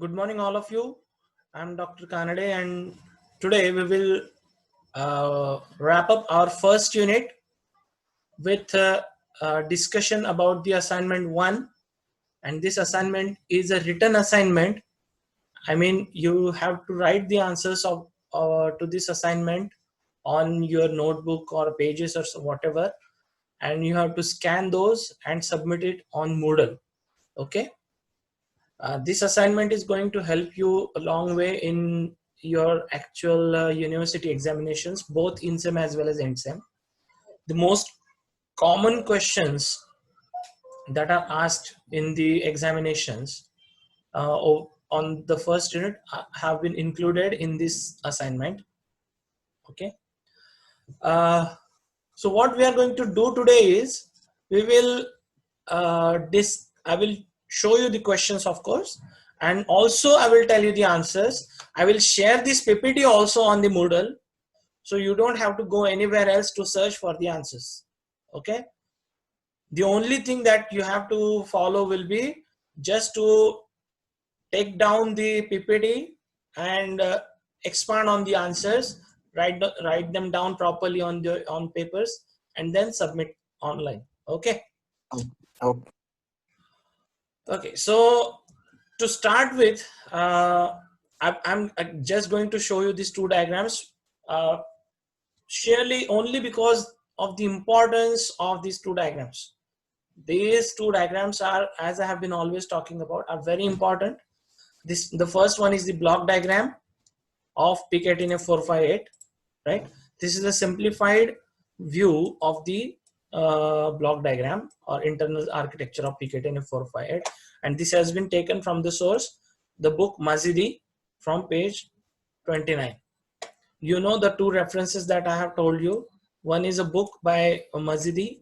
Good morning, all of you. I'm Dr. Kanade, and today we will wrap up our first unit with a discussion about the assignment 1. And this assignment is a written assignment. I mean, you have to write the answers of to this assignment on your notebook or pages or whatever, and you have to scan those and submit it on Moodle. Okay. This assignment is going to help you a long way in your actual university examinations, both INSEM as well as ENDSEM. The most common questions that are asked in the examinations on the first unit have been included in this assignment. Okay. So what we are going to do today is we will I will show you the questions, of course, and also I will tell you the answers. I will share this PPT also on the Moodle, so you don't have to go anywhere else to search for the answers. Okay. The only thing that you have to follow will be just to take down the PPT and expand on the answers, write them down properly on papers, and then submit online. Okay. Okay. Okay, so to start with, I'm just going to show you these two diagrams, surely only because of the importance of these two diagrams. These two diagrams are, as I have been always talking about, are very important. The first one is the block diagram of PIC18F 458, right? This is a simplified view of the block diagram or internal architecture of PIC18F 458, and this has been taken from the source, the book Mazidi, from page 29. You know the two references that I have told you. One is a book by Mazidi,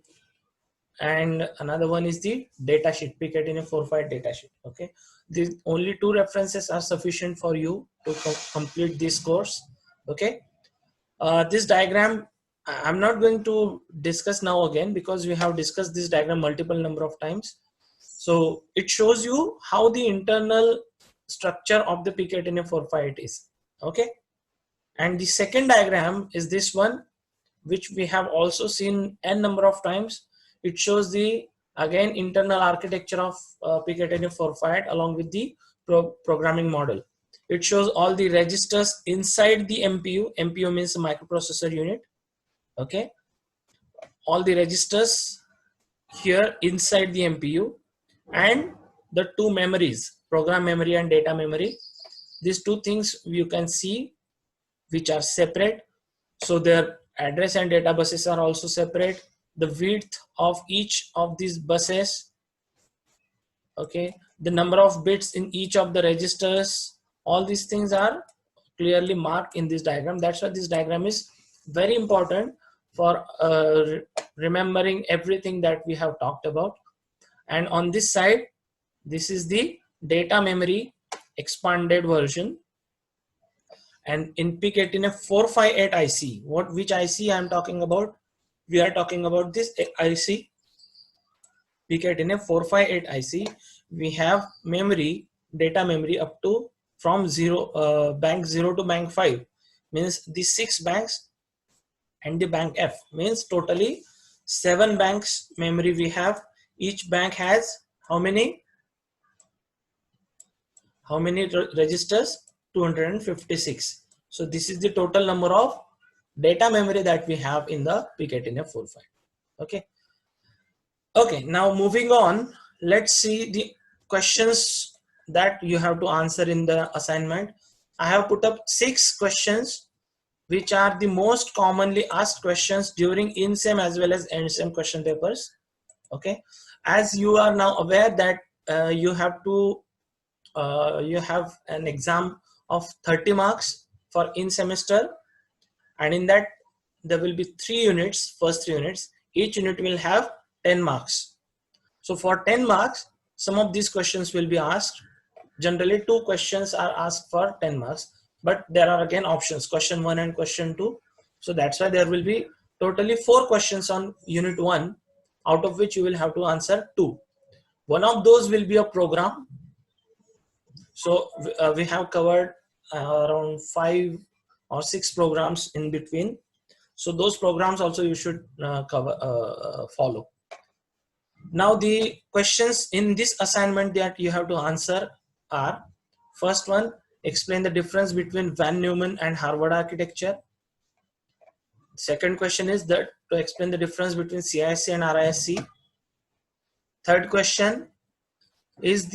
and another one is the datasheet, PIC18F 458 datasheet. Okay, these only two references are sufficient for you to complete this course. Okay. This diagram I'm not going to discuss now again, because we have discussed this diagram multiple number of times. So it shows you how the internal structure of the PIC18F 458 is. Okay. And the second diagram is this one, which we have also seen n number of times. It shows the again internal architecture of PIC18F 458 along with the programming model. It shows all the registers inside the MPU. MPU means microprocessor unit. Okay, all the registers here inside the MPU, and the two memories, program memory and data memory. These two things you can see which are separate. So their address and data buses are also separate. The width of each of these buses, okay, the number of bits in each of the registers, all these things are clearly marked in this diagram. That's why this diagram is very important for remembering everything that we have talked about. And on this side, this is the data memory expanded version. And in PIC18F 458 IC, which IC I am talking about? We are talking about this IC, PIC18F 458 IC. We have memory, data memory up to from bank 0 to bank 5, means the 6 banks, and the bank F means totally 7 banks memory we have. Each bank has how many registers? 256. So this is the total number of data memory that we have in the PIC18F 458. Okay. Okay, now moving on, let's see the questions that you have to answer in the assignment. I have put up 6 questions which are the most commonly asked questions during INSEM as well as ENDSEM question papers. Okay, as you are now aware that you have an exam of 30 marks for in semester, and in that there will be 3 units, first 3 units. Each unit will have 10 marks. So for 10 marks, some of these questions will be asked. Generally 2 questions are asked for 10 marks, but there are again options, question 1 and question 2. So that's why there will be totally 4 questions on unit 1, out of which you will have to answer 2. One of those will be a program, So we have covered around 5 or 6 programs in between. So those programs also you should follow. Now the questions in this assignment that you have to answer are: first one, explain the difference between Van Neumann and Harvard architecture. Second question is that to explain the difference between CISC and RISC. Third question is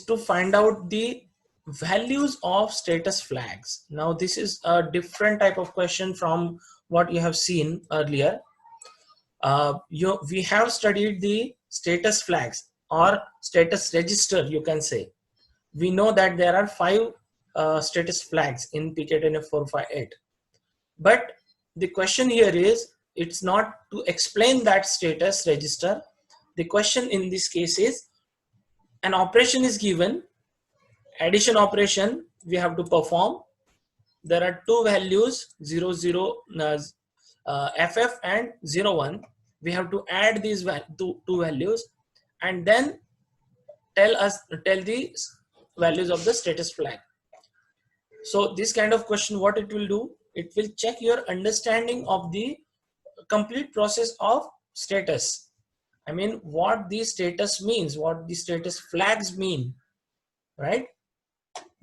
to find out the values of status flags. Now this is a different type of question from what you have seen earlier. We have studied the status flags or status register, you can say. We know that there are 5 status flags in PKTNF 458. But the question here is, it's not to explain that status register. The question in this case is, an operation is given, addition operation we have to perform. There are 2 values, 00 FF and 01. We have to add these two values and then tell the values of the status flag. So this kind of question, what it will do, it will check your understanding of the complete process of status. I mean, what the status means, what the status flags mean, right?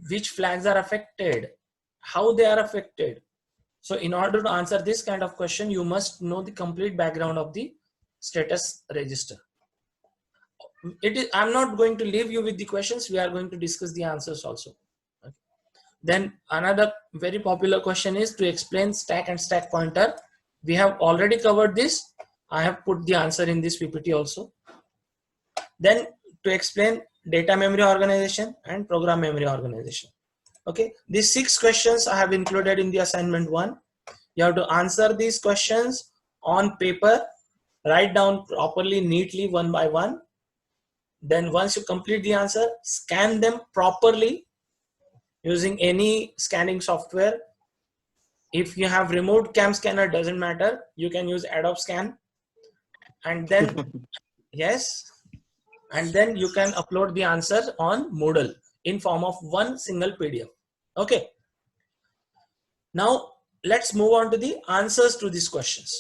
Which flags are affected, how they are affected. So in order to answer this kind of question, you must know the complete background of the status register. I'm not going to leave you with the questions. We are going to discuss the answers also. Okay. Then another very popular question is to explain stack and stack pointer. We have already covered this. I have put the answer in this PPT also. Then to explain data memory organization and program memory organization. Okay, these 6 questions I have included in the assignment 1. You have to answer these questions on paper, write down properly, neatly, one by one. Then once you complete the answer, scan them properly using any scanning software. If you have remote cam scanner, doesn't matter, you can use Adobe Scan. And then yes, and then you can upload the answer on Moodle in form of one single PDF. Okay, now let's move on to the answers to these questions.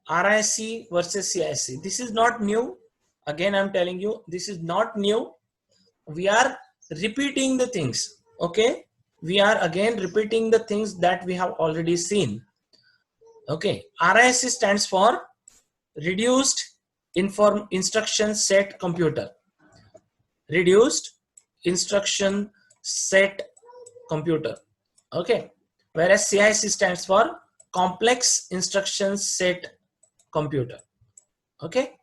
RISC versus CISC. This is not new. Again, I'm telling you, this is not new. We are repeating the things. Okay, we are again repeating the things that we have already seen. Okay, RISC stands for Reduced Instruction Set Computer. Reduced Instruction Set Computer. Okay, whereas CISC stands for Complex Instruction Set Computer. Okay.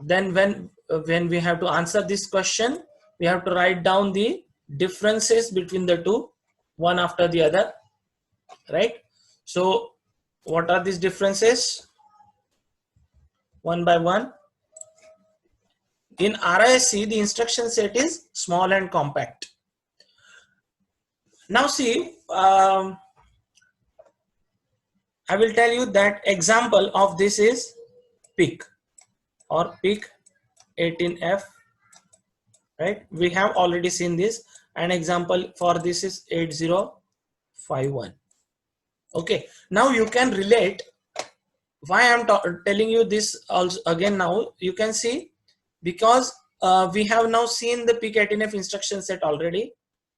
Then when we have to answer this question, we have to write down the differences between the two, one after the other, right? So what are these differences? One by one. In RISC, the instruction set is small and compact. Now see, I will tell you that example of this is PIC or PIC 18F, right? We have already seen this. An example for this is 8051. Okay, now you can relate why I'm telling you this also again. Now you can see, because we have now seen the PIC 18F instruction set already,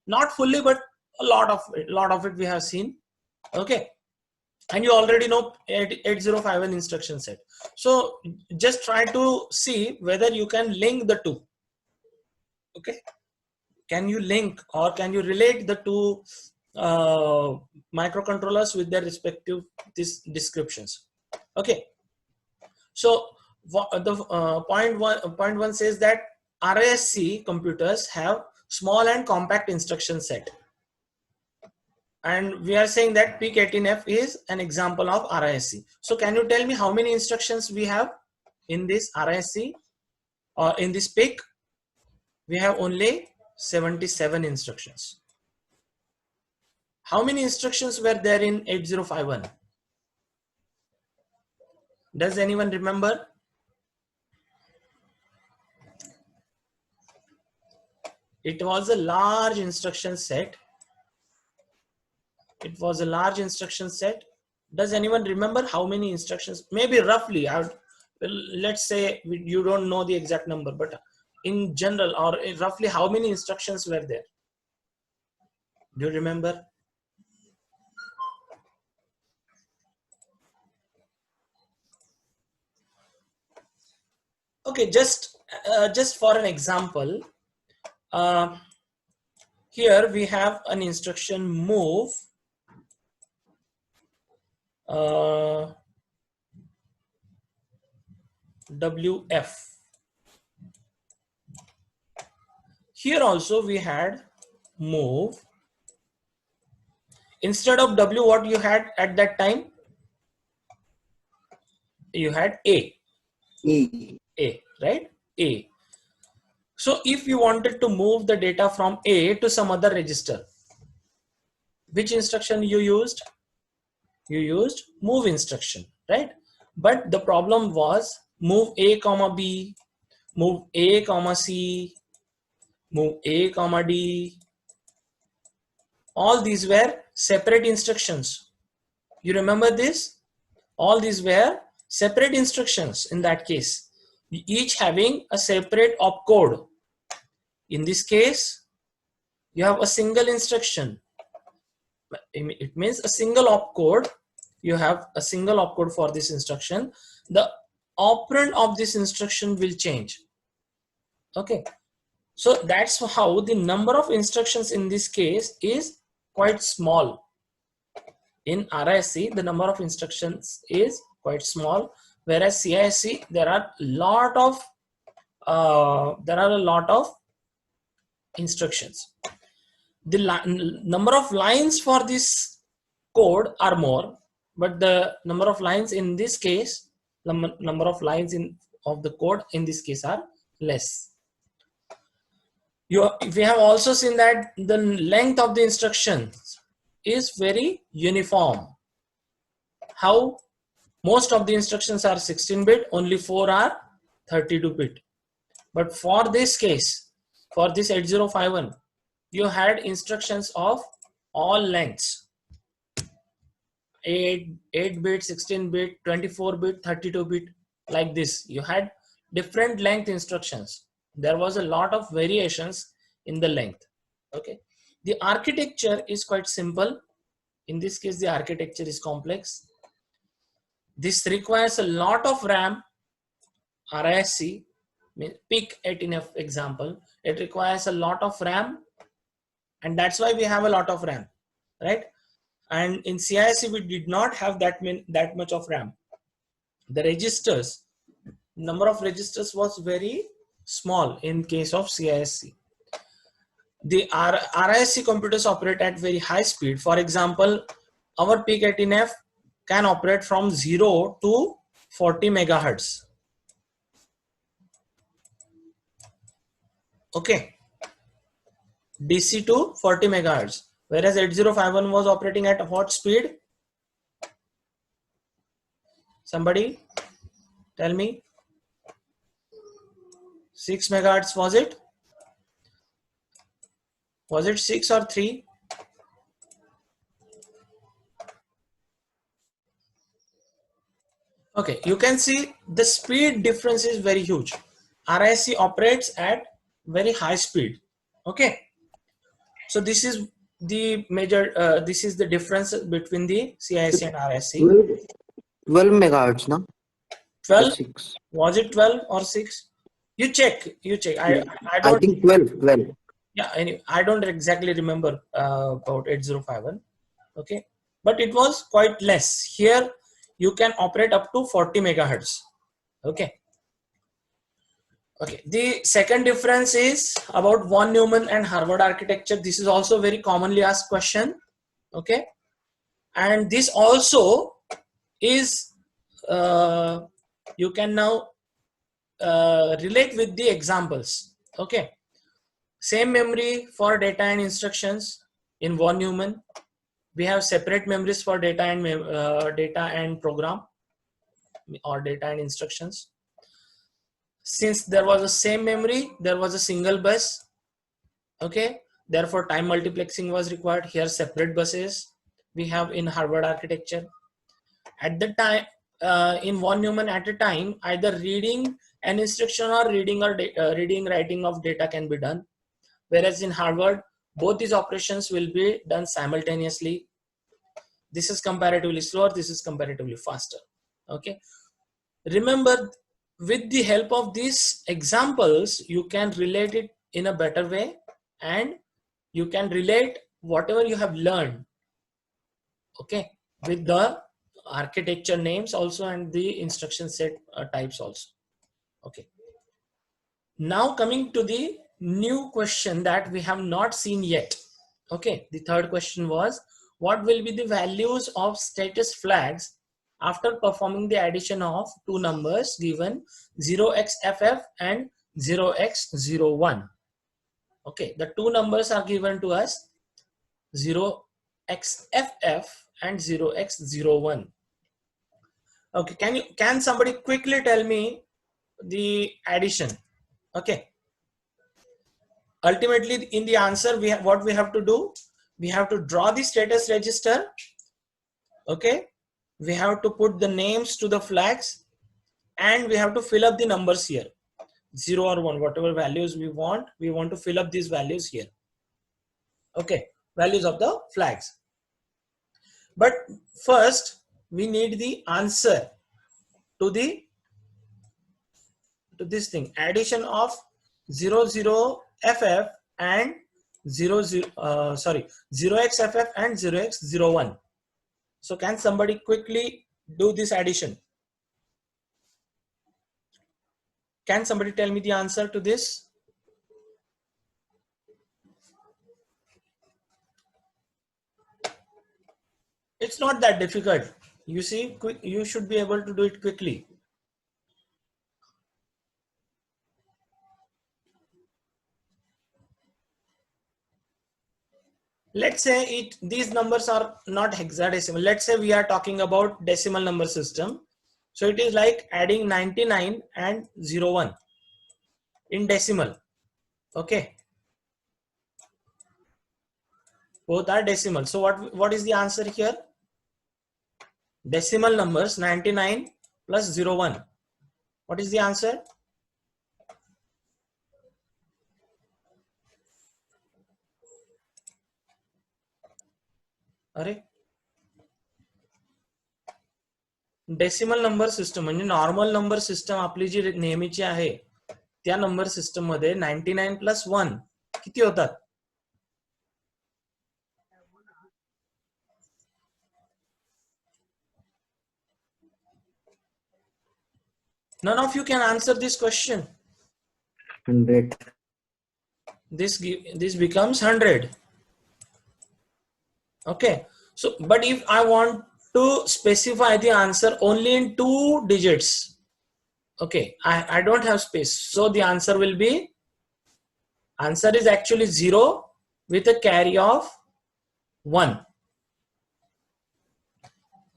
not fully, but a lot of it we have seen. Okay, and you already know 8051 instruction set. So just try to see whether you can link the two. Okay, can you link or can you relate the two microcontrollers with their respective descriptions? Okay, so the point one says that RISC computers have small and compact instruction set, and we are saying that PIC 18F is an example of RISC. So can you tell me how many instructions we have in this RISC or in this PIC? We have only 77 instructions. How many instructions were there in 8051? Does anyone remember? It was a large instruction set. It was a large instruction set. Does anyone remember how many instructions? Maybe roughly. Let's say you don't know the exact number, but in general or roughly how many instructions were there? Do you remember? Okay, just for an example, here we have an instruction move WF. Here also we had move. Instead of W, what you had at that time? You had A. A, right? A. So if you wanted to move the data from A to some other register, which instruction you used? You used move instruction, right? But the problem was move A comma B, move A comma C, move A comma D. All these were separate instructions. You remember this? All these were separate instructions in that case, each having a separate opcode. In this case, you have a single instruction. It means a single opcode. You have a single opcode for this instruction. The operand of this instruction will change. Okay, so that's how the number of instructions in this case is quite small. In RISC, the number of instructions is quite small, whereas CISC there are a lot of instructions. The number of lines for this code are more, but the number of lines in this case, number of lines of the code in this case are less. We have also seen that the length of the instructions is very uniform. How? Most of the instructions are 16-bit, only 4 are 32-bit. But for this case, for this 8051, you had instructions of all lengths: 8-bit, 16-bit, 24-bit, 32-bit, like this. You had different length instructions. There was a lot of variations in the length. Okay, the architecture is quite simple. In this case, the architecture is complex. This requires a lot of RAM. RISC, PIC18F example, it requires a lot of RAM, and that's why we have a lot of RAM, right? And in CISC we did not have that much of RAM. The registers, number of registers was very small in case of CISC. The RISC computers operate at very high speed. For example, our PIC18F can operate from 0 to 40 megahertz. Okay, DC to 40 megahertz, whereas 8051 was operating at what speed? Somebody tell me. 6 megahertz, was it? Was it 6 or 3? Okay, you can see the speed difference is very huge. RISC operates at very high speed. Okay, so this is the major this is the difference between the CISC and RISC. 12 megahertz, no? 12? Was it 12 or 6? You check. I think 12. Yeah, anyway, I don't exactly remember about 8051. Okay, but it was quite less. Here you can operate up to 40 megahertz. Okay. Okay, the second difference is about von Neumann and Harvard architecture. This is also very commonly asked question. Okay, and this also is you can now relate with the examples. Okay, same memory for data and instructions in von Neumann. We have separate memories for data and program, or data and instructions. Since there was a same memory, there was a single bus. Okay, therefore time multiplexing was required. Here separate buses we have in Harvard architecture. At the time, in von Neumann at a time, either reading an instruction or reading writing of data can be done. Whereas in Harvard, both these operations will be done simultaneously. This is comparatively slower, this is comparatively faster. Okay, remember, with the help of these examples, you can relate it in a better way, and you can relate whatever you have learned, okay, with the architecture names also and the instruction set types also. Okay, now coming to the new question that we have not seen yet. Okay, the third question was, what will be the values of status flags after performing the addition of two numbers given 0xFF and 0x01? Okay, the two numbers are given to us 0xFF and 0x01. Okay, can somebody quickly tell me the addition? Okay, ultimately in the answer what we have to do, we have to draw the status register. Okay, we have to put the names to the flags, and we have to fill up the numbers here, 0 or 1, whatever values we want to fill up these values here. Okay, values of the flags. But first we need the answer to this thing, addition of 00FF and 0xFF and 0x01. So can somebody quickly do this addition? Can somebody tell me the answer to this? It's not that difficult. You see, you should be able to do it quickly. Let's say these numbers are not hexadecimal. Let's say we are talking about decimal number system. So it is like adding 99 and 01 in decimal. Okay. Both are decimal. So what is the answer here? Decimal numbers 99 plus 01. What is the answer? अरे decimal number system म्हणजे normal number system आपली जी नेहमीची आहे त्या number system मध्ये 99 plus 1 किती होतात? None of you can answer this question. 100. This becomes 100. Okay, so but if I want to specify the answer only in 2 digits, okay, I don't have space, so the answer will be, answer is actually 0 with a carry of 1.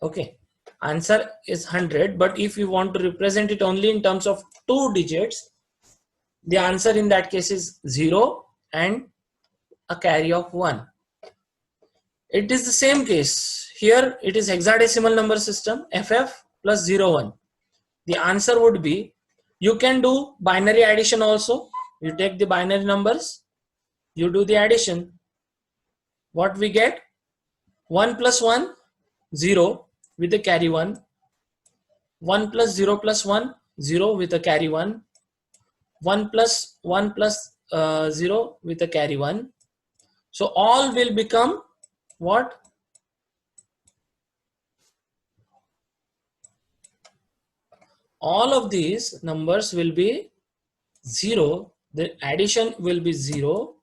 Okay, answer is 100, but if you want to represent it only in terms of 2 digits, the answer in that case is 0 and a carry of 1. It is the same case here. It is hexadecimal number system, FF plus 01. The answer would be, you can do binary addition also. You take the binary numbers, you do the addition. What we get? 1 plus 1, 0 with a carry 1. 1 plus 0 plus 1, 0 with a carry 1. 1 plus 1 plus 0 with a carry 1. So all will become what? All of these numbers will be 0. The addition will be 0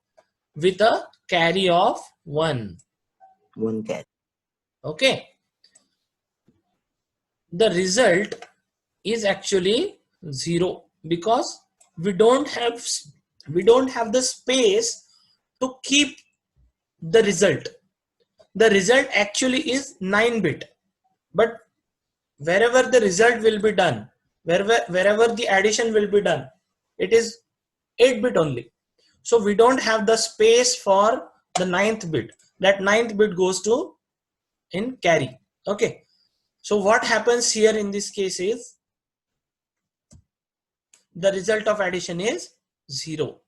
with a carry of 1. 1 carry. Okay. The result is actually 0 because we don't have the space to keep the result. The result actually is 9-bit, but wherever the result will be done, wherever the addition will be done, it is 8-bit only. So we don't have the space for the 9th bit. That 9th bit goes to in carry. Okay. So what happens here in this case is the result of addition is 0.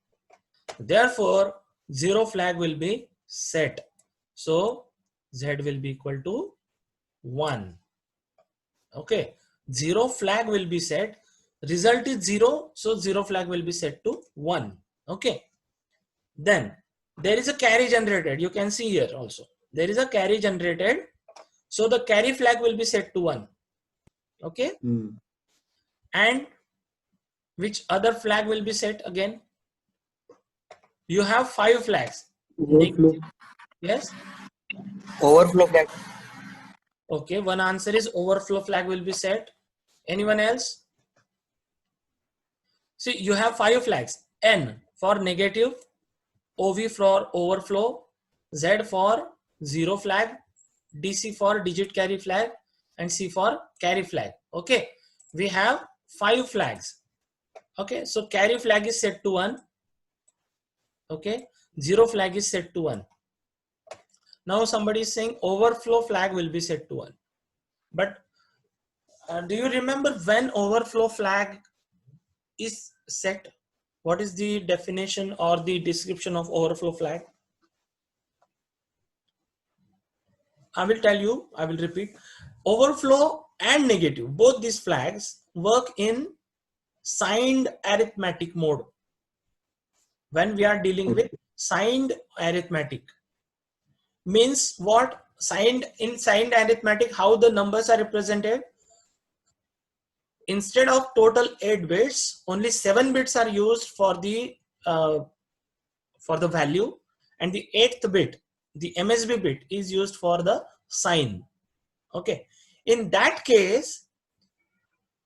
Therefore, 0 flag will be set. So Z will be equal to 1. Okay. 0 flag will be set. Result is 0. So 0 flag will be set to 1. Okay. Then there is a carry generated. You can see here also. There is a carry generated. So the carry flag will be set to 1. Okay. And which other flag will be set again? You have 5 flags. Overflow. Yes. Overflow flag. Okay. One answer is overflow flag will be set. Anyone else? See, you have 5 flags. N for negative, OV for overflow, Z for 0 flag, DC for digit carry flag, and C for carry flag. Okay. We have 5 flags. Okay. So carry flag is set to 1. Okay. 0 flag is set to 1. Now somebody is saying overflow flag will be set to 1. But do you remember when overflow flag is set? What is the definition or the description of overflow flag? I will tell you, I will repeat. Overflow and negative, both these flags work in signed arithmetic mode. When we are dealing with signed arithmetic, means what? In signed arithmetic, how the numbers are represented? Instead of total 8 bits, only 7 bits are used for the value, and the 8th bit, the MSB bit, is used for the sign. Okay. In that case,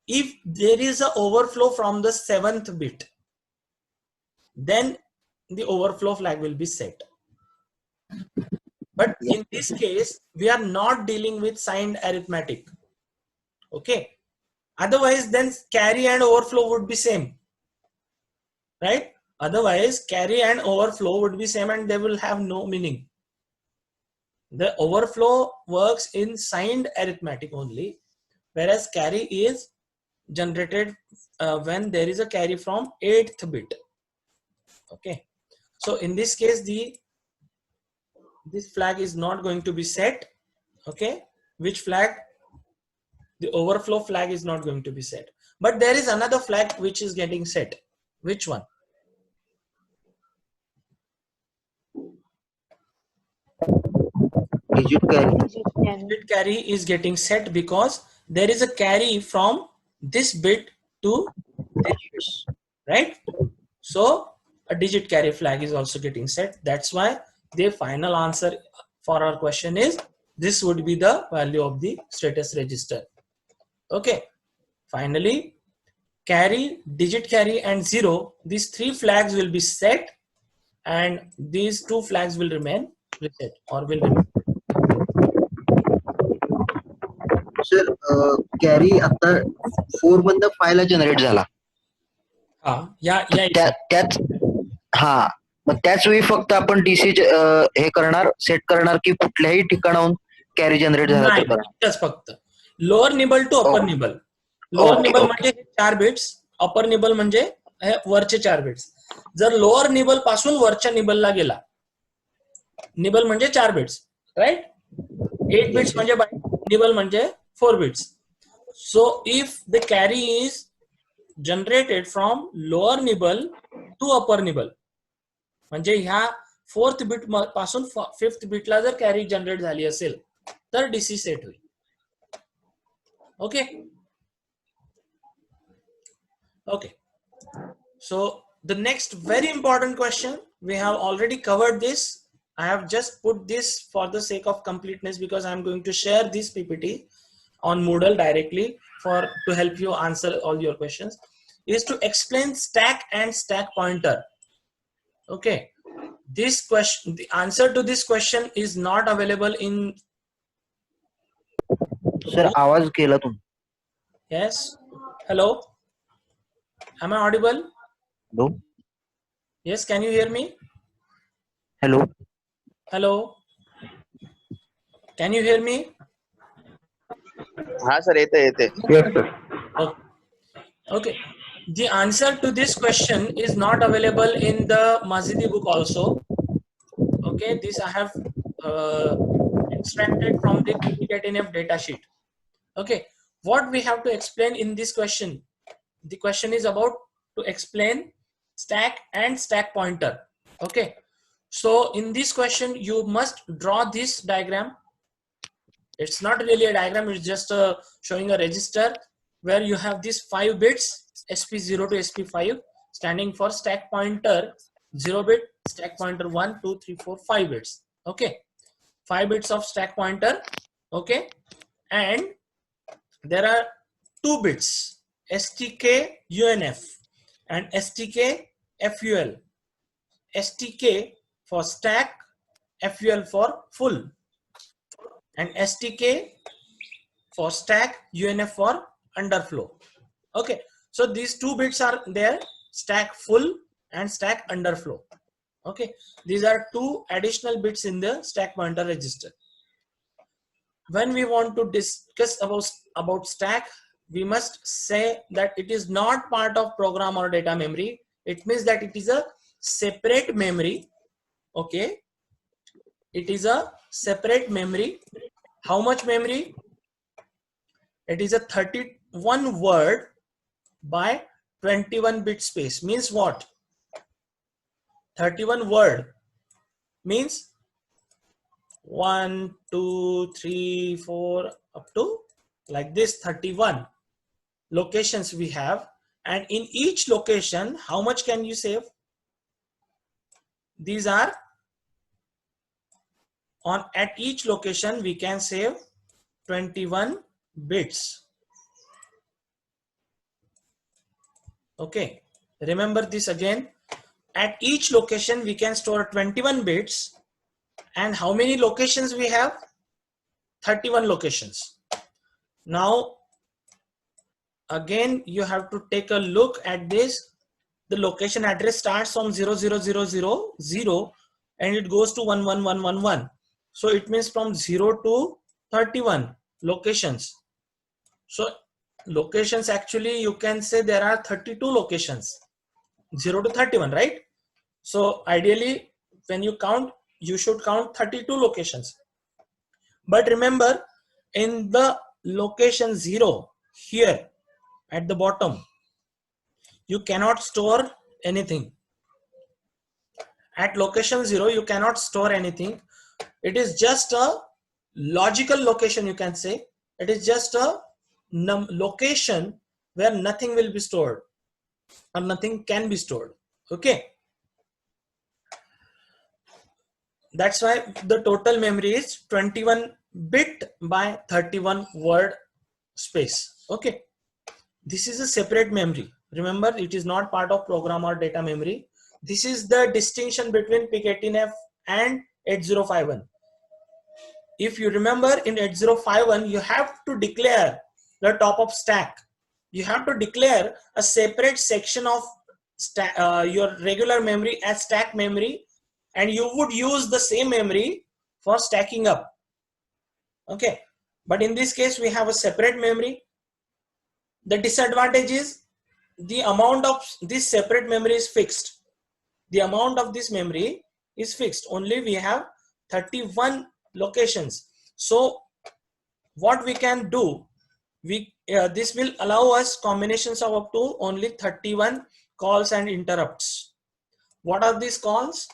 if there is an overflow from the 7th bit, then the overflow flag will be set. But in this case, we are not dealing with signed arithmetic. Okay. Otherwise, then carry and overflow would be same. Right? Otherwise, carry and overflow would be same and they will have no meaning. The overflow works in signed arithmetic only, whereas carry is generated when there is a carry from 8th bit. Okay. So in this case, this flag is not going to be set. Okay. Which flag? The overflow flag is not going to be set. But there is another flag which is getting set. Which one? Digit carry. Digit carry is getting set because there is a carry from this bit to this bit, right? So a digit carry flag is also getting set. That's why the final answer for our question is this would be the value of the status register. Okay. Finally, carry, digit carry, and 0, these 3 flags will be set, and these 2 flags will remain reset or will remain. Sir carry आता 4 मधनं 5 ला generate झाला. त्याच हा मग त्याच वेळी फक्त आपण DC हे करणार सेट करणार की कुठल्याही ठिकाणाहून कॅरी जनरेट झाला तर नाही, फक्त lower nibble to upper nibble. Lower nibble म्हणजे 4 बिट्स, अपर निबल म्हणजे वरचे 4 बिट्स. जर लोअर निबल पासून वरच्या निबलला गेला, निबल म्हणजे 4 बिट्स, राईट? 8 बिट्स म्हणजे निबल म्हणजे 4 bits. So if the carry is generated from lower nibble to upper nibble, म्हणजे ह्या 4th बिट पासून 5th बिटला जर कॅरी जनरेट झाली असेल तर डीसी सेट होईल. Okay. Okay. So the next very important question, we have already covered this. I have just put this for the sake of completeness because I'm going to share this PPT on Moodle directly to help you answer all your questions, is to explain stack and stack pointer. Okay. This question, the answer to this question is not available in. Sir आवाज गेला तुम. Yes. Hello. Am I audible? No. Yes, can you hear me? Hello. Hello, can you hear me? हा sir येते येते. Yes, sir. Okay. Okay. The answer to this question is not available in the Mazidi book also. Okay, this I have extracted from the PPKTNF data sheet. Okay, what we have to explain in this question? The question is about to explain stack and stack pointer. Okay, so in this question you must draw this diagram. It's not really a diagram, it's just showing a register where you have these 5 bits SP0 to SP5 standing for stack pointer 0 bit, stack pointer 1, 2, 3, 4, 5 bits. Okay, 5 bits of stack pointer. Okay, and there are 2 bits STK UNF and STK FUL. STK for stack, FUL for full, and STK for stack, UNF for underflow. Okay, so these 2 bits are there, stack full and stack underflow. Okay, these are 2 additional bits in the stack pointer register. When we want to discuss about stack, we must say that it is not part of program or data memory. It means that it is a separate memory. Okay, it is a separate memory. How much memory? It is a 31 word by 21 bit space. Means what? 31 word means 1, 2, 3, 4 up to like this 31 locations we have, and in each location how much can you save? These are on at each location we can save 21 bits. Okay, remember this again. At each location we can store 21 bits, and how many locations we have? 31 locations. Now again you have to take a look at this. The location address starts from 00000 and it goes to 11111. So it means from 0 to 31 locations. So locations, actually you can say there are 32 locations, 0 to 31, right? So ideally when you count, you should count 32 locations. But remember, in the location 0 here at the bottom, you cannot store anything. At location 0 you cannot store anything. It is just a logical location, you can say. It is just a location where nothing will be stored or nothing can be stored. Okay, that's why the total memory is 21 bit by 31 word space. Okay, this is a separate memory. Remember, it is not part of program or data memory. This is the distinction between PIC18F and 8051. If you remember, in 8051 you have to declare the top of stack. You have to declare a separate section of your regular memory as stack memory, and you would use the same memory for stacking up. Okay, but in this case we have a separate memory. The disadvantage is the amount of this separate memory is fixed. The amount of this memory is fixed. Only we have 31 locations. So what we can do, this will allow us combinations of up to only 31 calls and interrupts. What are these calls?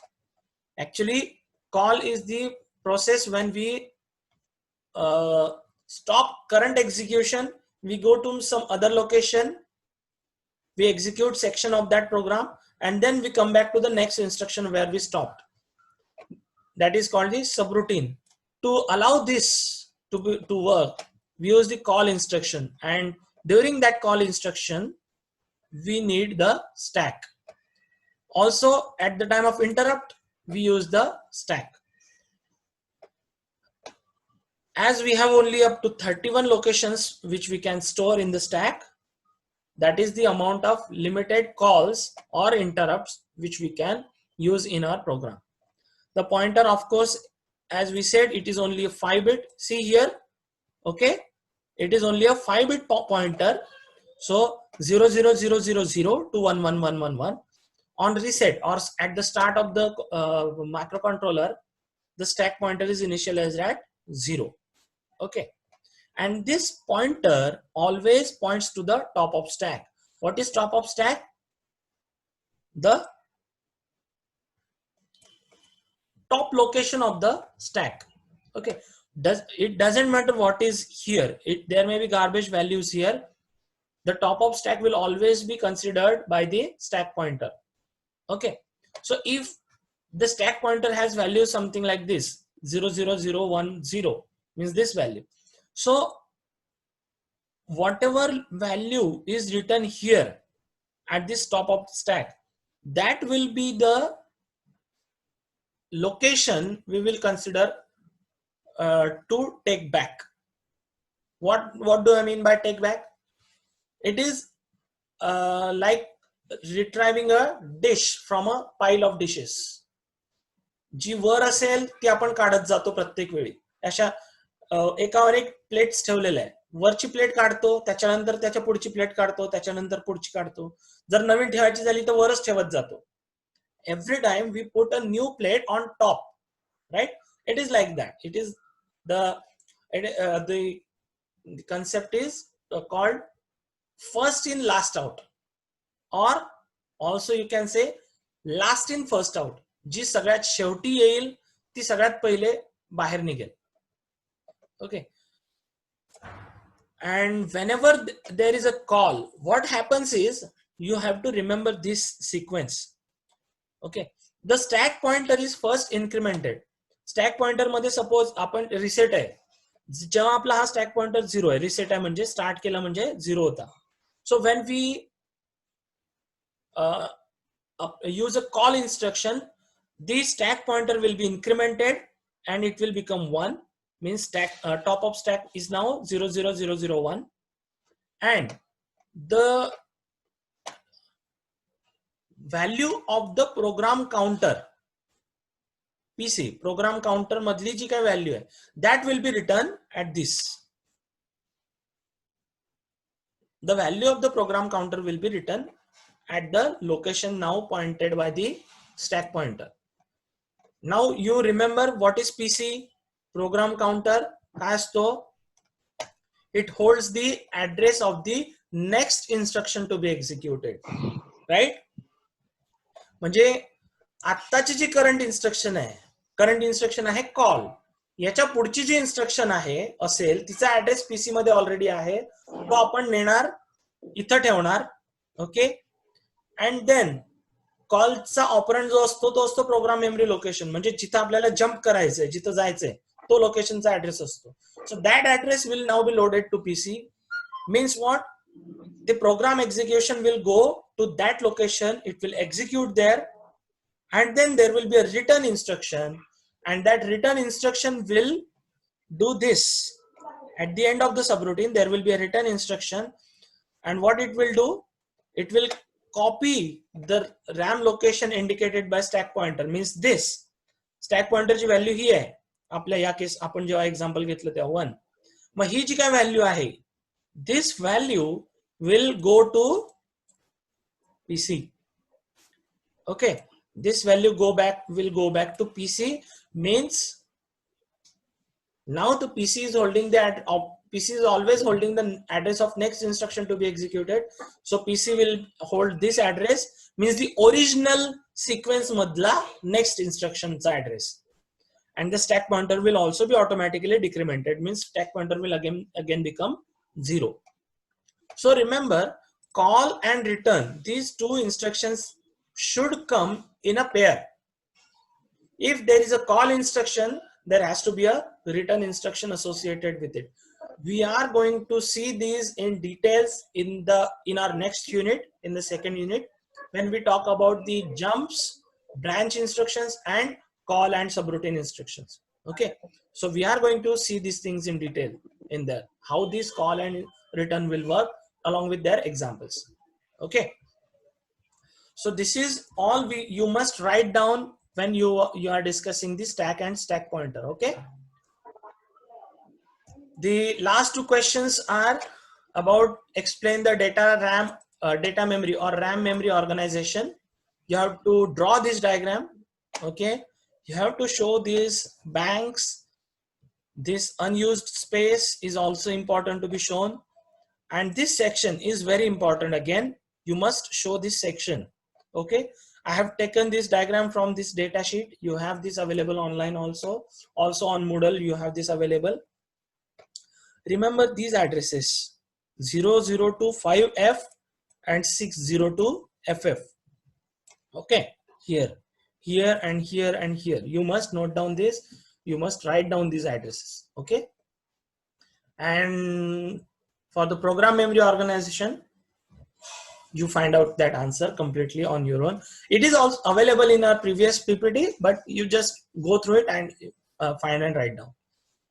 Actually, call is the process when we stop current execution, we go to some other location, we execute section of that program, and then we come back to the next instruction where we stopped. That is called the subroutine. To allow this to work, we use the call instruction, and during that call instruction we need the stack. Also at the time of interrupt we use the stack. As we have only up to 31 locations which we can store in the stack, that is the amount of limited calls or interrupts which we can use in our program. The pointer, of course, as we said, it is only a 5-bit. See here, okay, it is only a 5-bit pointer. So 00000 to 11111. On reset or at the start of the microcontroller, the stack pointer is initialized at 0. Okay, and this pointer always points to the top of stack. What is top of stack? The top location of the stack. Okay, it doesn't matter what is here. There may be garbage values here. The top of stack will always be considered by the stack pointer. Okay, so if the stack pointer has value something like this, 00010 means this value. So whatever value is written here at this top of stack, that will be the location we will consider to take back. What do I mean by take back? It is like retrieving a dish from a pile of dishes. जी वर असेल ती आपण काढत जातो प्रत्येक वेळी. अशा एकावर एक प्लेट्स ठेवलेल्या आहे. वरची प्लेट काढतो, त्याच्यानंतर त्याच्या पुढची प्लेट काढतो, त्याच्यानंतर पुढची काढतो. जर नवीन ठेवायची झाली तर वरच ठेवत जातो. Every time we put a new plate on top, right? It is like that. It is the concept is called first in last out, or also you can say last in first out. जी सगळ्यात शेवटी येईल ती सगळ्यात पहिले बाहेर निघेल. Okay, and whenever there is a call, what happens is you have to remember this sequence. Okay, the stack pointer is first incremented. Stack pointer मध्ये suppose आपण रिसेट आहे, जेव्हा आपला हा स्टॅक पॉइंटर 0 आहे, रिसेट आहे म्हणजे स्टार्ट केला म्हणजे 0 होता. So when we use a call instruction, the stack pointer will be incremented and it will become 1, means stack top of stack is now 00001, and the value of the program counter, PC program counter madli ji kai value hai, that will be written at this. The value of the program counter will be written at the location now pointed by the stack pointer. Now you remember what is PC program counter? It holds the address of the next instruction to be executed, right? म्हणजे आत्ताची जी current instruction आहे call, याच्या पुढची जी instruction आहे असेल तिचा address PC मध्ये already आहे, तो आपण नेणार इथं ठेवणार. ओके, अँड देन कॉलचा ऑपरंड जो असतो तो असतो प्रोग्राम मेमरी लोकेशन, म्हणजे जिथं आपल्याला जम्प करायचंय, जिथं जायचंय तो लोकेशनचा ऍड्रेस असतो. So that address will now be loaded to PC. Means what? The program execution will go to that location, it will execute there, and then there will be a return instruction, and that return instruction will do this. At the end of the subroutine there will be a return instruction, and what it will do, it will copy the RAM location indicated by stack pointer. Means this stack pointer ची value ही आहे आपल्या या case आपण जेव्हा example घेतलं तेव्हा 1. मग ही जी काय value आहे, this value will go to PC. Okay, this value will go back to PC. Means now the PC is holding that PC is always holding the address of next instruction to be executed. So PC will hold this address, means the original sequence madla next instruction's address, and the stack pointer will also be automatically decremented, means stack pointer will again become 0. So remember, call and return, these two instructions should come in a pair. If there is a call instruction, there has to be a return instruction associated with it. We are going to see these in details in our next unit, in the second unit, when we talk about the jumps, branch instructions, and call and subroutine instructions. Okay, so we are going to see these things in detail in there, how this call and return will work along with their examples. Okay, So this is all you must write down when you are discussing the stack and stack pointer. Okay. The last two questions are about explain the data memory or RAM memory organization. You have to draw this diagram. Okay. You have to show these banks. This unused space is also important to be shown. And this section is very important. Again, you must show this section. Okay. I have taken this diagram from this data sheet. You have this available online also. Also on Moodle, you have this available. Remember these addresses 0025F and 602FF. Okay. Here and here and here. You must note down this. You must write down these addresses. Okay. And for the program memory organization, you find out that answer completely on your own. It is also available in our previous PPT, but you just go through it and find and write down.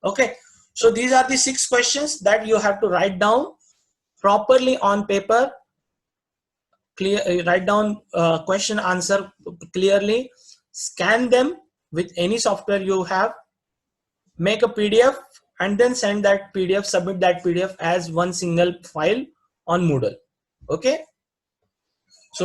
Okay. So these are the 6 questions that you have to write down properly on paper. Write down question answer clearly. Scan them with any software you have. Make a PDF and then send that PDF, submit that PDF as one single file on Moodle. Okay.